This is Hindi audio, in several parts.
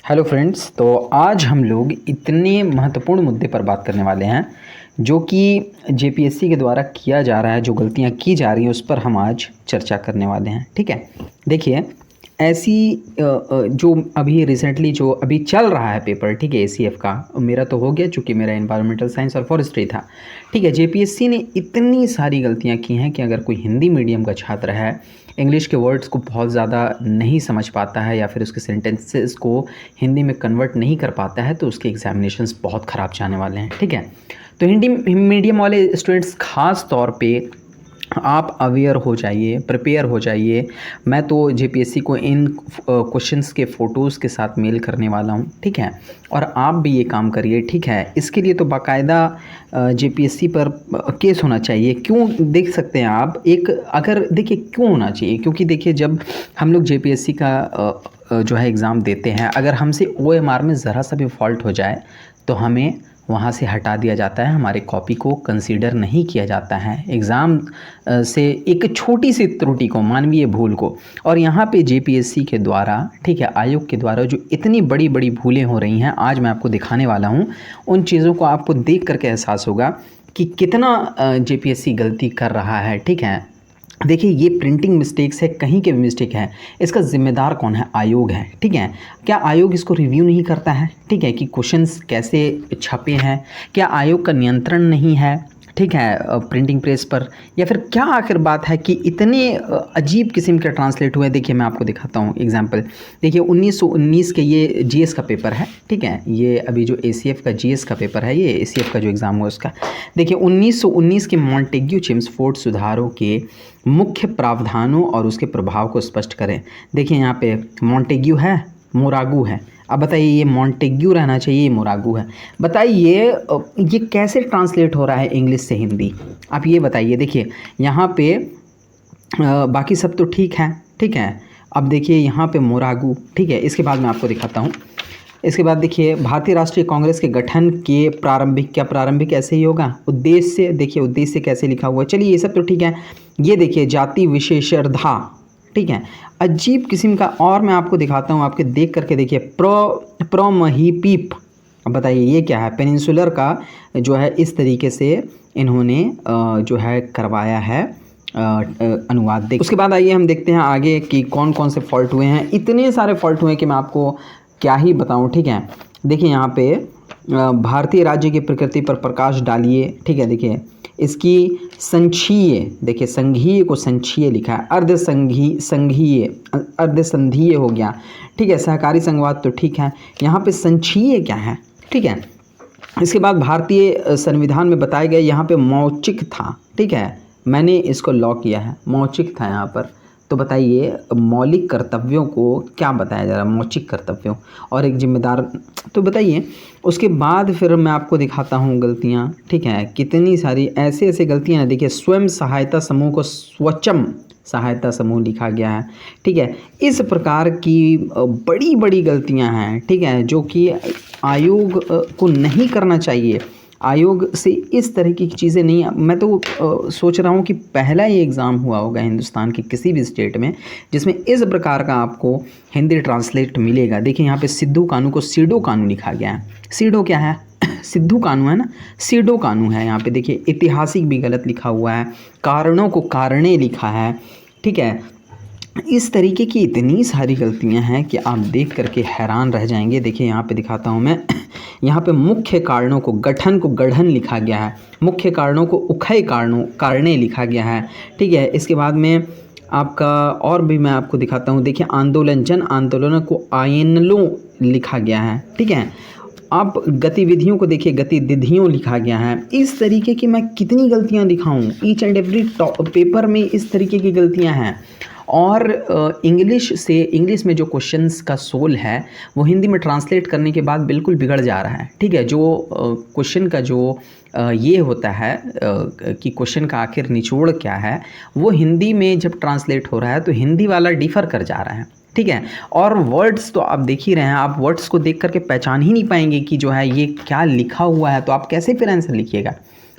Hello friends. तो आज हम लोग इतने महत्वपूर्ण मुद्दे पर बात करने वाले हैं जो कि जेपीएससी के द्वारा किया जा रहा है, जो गलतियां की जा रही हैं उस पर हम आज चर्चा करने वाले हैं। ठीक है, देखिए ऐसी जो अभी रिसेंटली जो अभी चल रहा है पेपर, ठीक है, एसीएफ का मेरा तो हो गया चूँकि मेरा एनवायरमेंटल साइंस और फॉरेस्ट्री था। ठीक है, जेपीएससी ने इतनी सारी गलतियां की हैं कि अगर कोई हिंदी मीडियम का छात्र है, इंग्लिश के वर्ड्स को बहुत ज़्यादा नहीं समझ पाता है या फिर उसके सेंटेंसेस को हिंदी में कन्वर्ट नहीं कर पाता है, तो उसके एग्जामिनेशंस बहुत ख़राब जाने वाले हैं। ठीक है, तो हिंदी मीडियम वाले स्टूडेंट्स ख़ास तौर पे आप अवेयर हो जाइए, प्रिपेयर हो जाइए। मैं तो जेपीएससी को इन क्वेश्चंस के फ़ोटोज़ के साथ मेल करने वाला हूं। ठीक है, और आप भी ये काम करिए। ठीक है, इसके लिए तो बाकायदा जेपीएससी पर केस होना चाहिए। क्यों, देख सकते हैं आप, एक अगर देखिए क्यों होना चाहिए, क्योंकि देखिए जब हम लोग जेपीएससी का जो है एग्ज़ाम देते हैं, अगर हमसे ओएमआर में ज़रा सा भी फॉल्ट हो जाए तो हमें वहाँ से हटा दिया जाता है, हमारे कॉपी को कंसीडर नहीं किया जाता है एग्ज़ाम से एक छोटी सी त्रुटि को, मानवीय भूल को। और यहाँ पे जेपीएससी के द्वारा, ठीक है, आयोग के द्वारा जो इतनी बड़ी बड़ी भूलें हो रही हैं, आज मैं आपको दिखाने वाला हूँ। उन चीज़ों को आपको देख करके एहसास होगा कि कितना जेपीएससी गलती कर रहा है। ठीक है, देखिए ये प्रिंटिंग मिस्टेक्स है, कहीं के भी मिस्टेक है, इसका ज़िम्मेदार कौन है? आयोग है। ठीक है, क्या आयोग इसको रिव्यू नहीं करता है? ठीक है, कि क्वेश्चंस कैसे छपे हैं, क्या आयोग का नियंत्रण नहीं है? ठीक है, प्रिंटिंग प्रेस पर, या फिर क्या आखिर बात है कि इतने अजीब किस्म के ट्रांसलेट हुए? देखिए मैं आपको दिखाता हूँ एग्जांपल। देखिए 1919 के ये जीएस का पेपर है। ठीक है, ये अभी जो एसीएफ का जीएस का पेपर है, ये एसीएफ का जो एग्ज़ाम हुआ उसका। देखिए 1919 के मॉन्टेग्यू चेम्सफोर्ड सुधारों के मुख्य प्रावधानों और उसके प्रभाव को स्पष्ट करें। देखिए यहाँ पे मॉन्टेग्यू है, मोरागू है। अब बताइए, ये मॉन्टेग्यू रहना चाहिए, ये मोरागू है। बताइए ये कैसे ट्रांसलेट हो रहा है इंग्लिश से हिंदी? आप ये बताइए। देखिए यहाँ पे बाकी सब तो ठीक है। ठीक है, अब देखिए यहाँ पे मोरागू। ठीक है, इसके बाद मैं आपको दिखाता हूँ। इसके बाद देखिए भारतीय राष्ट्रीय कांग्रेस के गठन के प्रारंभिक, क्या प्रारंभिक ऐसे ही होगा? उद्देश्य, देखिए उद्देश्य कैसे लिखा हुआ है। चलिए ये सब तो ठीक है। ये देखिए जाति विशेषार्धा। ठीक है, अजीब किस्म का। और मैं आपको दिखाता हूँ, आपके देख करके देखिए, प्रोमहीपीप। अब बताइए ये क्या है? पेनिनसुलर का जो है इस तरीके से इन्होंने जो है करवाया है अनुवाद। देख, उसके बाद आइए हम देखते हैं आगे कि कौन कौन से फॉल्ट हुए हैं। इतने सारे फॉल्ट हुए हैं कि मैं आपको क्या ही बताऊं। ठीक है, देखिए यहाँ पे भारतीय राज्य की प्रकृति पर प्रकाश डालिए। ठीक है, देखिए इसकी संघीय, देखिए संघीय को संघीय लिखा है, अर्धसंधीय हो गया। ठीक है, सहकारी संघवाद तो ठीक है, यहाँ पे संघीय क्या है? ठीक है, इसके बाद भारतीय संविधान में बताए गए, यहाँ पे मौचिक था। ठीक है, मैंने इसको लॉ किया है, मौचिक था यहाँ पर। तो बताइए मौलिक कर्तव्यों को क्या बताया जा रहा है? मौचिक कर्तव्यों और एक जिम्मेदार। तो बताइए उसके बाद फिर मैं आपको दिखाता हूँ गलतियाँ। ठीक है, कितनी सारी ऐसे ऐसे गलतियाँ हैं। देखिए स्वयं सहायता समूह को स्वच्छम सहायता समूह लिखा गया है। ठीक है, इस प्रकार की बड़ी बड़ी गलतियाँ हैं। ठीक है, जो कि आयोग को नहीं करना चाहिए। आयोग से इस तरीके की चीज़ें नहीं। मैं तो सोच रहा हूँ कि पहला ही एग्ज़ाम हुआ होगा हिंदुस्तान के किसी भी स्टेट में जिसमें इस प्रकार का आपको हिंदी ट्रांसलेट मिलेगा। देखिए यहाँ पे सिद्धू कानू को सीडो कानू लिखा गया है। सीडो क्या है? सिद्धू कानू है ना, सीडो कानू है। यहाँ पे देखिए ऐतिहासिक भी गलत लिखा हुआ है, कारणों को कारणे लिखा है। ठीक है, इस तरीके की इतनी सारी गलतियां हैं कि आप देख करके हैरान रह जाएंगे। देखिए यहाँ पे दिखाता हूँ मैं, यहाँ पे मुख्य कारणों को, गठन को गढ़न लिखा गया है, मुख्य कारणों को उखय कारणे लिखा गया है। ठीक है, इसके बाद में आपका और भी मैं आपको दिखाता हूँ। देखिए आंदोलन, जन आंदोलन को आयनलों लिखा गया है। ठीक है, आप गतिविधियों को देखिए गतिविधियों लिखा गया है। इस तरीके की मैं कितनी गलतियाँ दिखाऊँ? ईच एंड एवरी पेपर में इस तरीके की गलतियाँ हैं। और इंग्लिश में जो क्वेश्चंस का सोल है वो हिंदी में ट्रांसलेट करने के बाद बिल्कुल बिगड़ जा रहा है। ठीक है, जो क्वेश्चन का जो ये होता है कि क्वेश्चन का आखिर निचोड़ क्या है, वो हिंदी में जब ट्रांसलेट हो रहा है तो हिंदी वाला डिफ़र कर जा रहा है। ठीक है, और वर्ड्स तो आप देख ही रहे हैं, आप वर्ड्स को देख करके पहचान ही नहीं पाएंगे कि जो है ये क्या लिखा हुआ है, तो आप कैसे फिर आंसर लिखिएगा?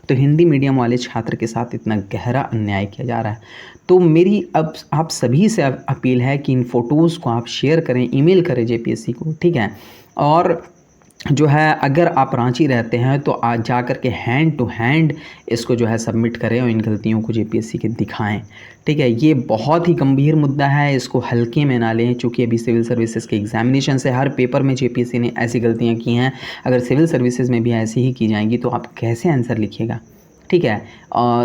तो हिंदी मीडियम वाले छात्र के साथ इतना गहरा अन्याय किया जा रहा है। तो मेरी अब आप सभी से अपील है कि इन फ़ोटोज़ को आप शेयर करें, ईमेल करें जेपीएससी को, ठीक है। और जो है अगर आप रांची रहते हैं तो आज जा कर के हैंड टू हैंड इसको जो है सबमिट करें और इन गलतियों को जेपीएससी के दिखाएं, ठीक है। ये बहुत ही गंभीर मुद्दा है, इसको हल्के में ना लें, चूँकि अभी सिविल सर्विसेज के एग्जामिनेशन से हर पेपर में जेपीएससी ने ऐसी गलतियां की हैं। अगर सिविल सर्विसेज में भी ऐसी ही की जाएंगी तो आप कैसे आंसर लिखिएगा, ठीक है।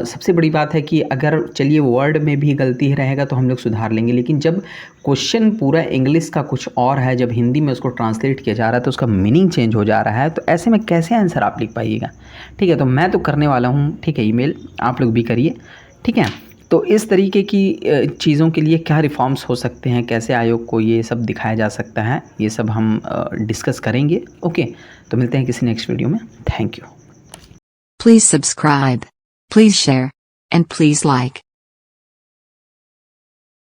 सबसे बड़ी बात है कि अगर चलिए वर्ड में भी गलती रहेगा तो हम लोग सुधार लेंगे, लेकिन जब क्वेश्चन पूरा इंग्लिश का कुछ और है, जब हिंदी में उसको ट्रांसलेट किया जा रहा है तो उसका मीनिंग चेंज हो जा रहा है, तो ऐसे में कैसे आंसर आप लिख पाइएगा, ठीक है। तो मैं तो करने वाला हूँ, ठीक है, ईमेल आप लोग भी करिए, ठीक है। तो इस तरीके की चीज़ों के लिए क्या रिफॉर्म्स हो सकते हैं, कैसे आयोग को ये सब दिखाया जा सकता है, ये सब हम डिस्कस करेंगे। ओके, तो मिलते हैं किसी नेक्स्ट वीडियो में। Thank you. Please subscribe. Please share. And please like.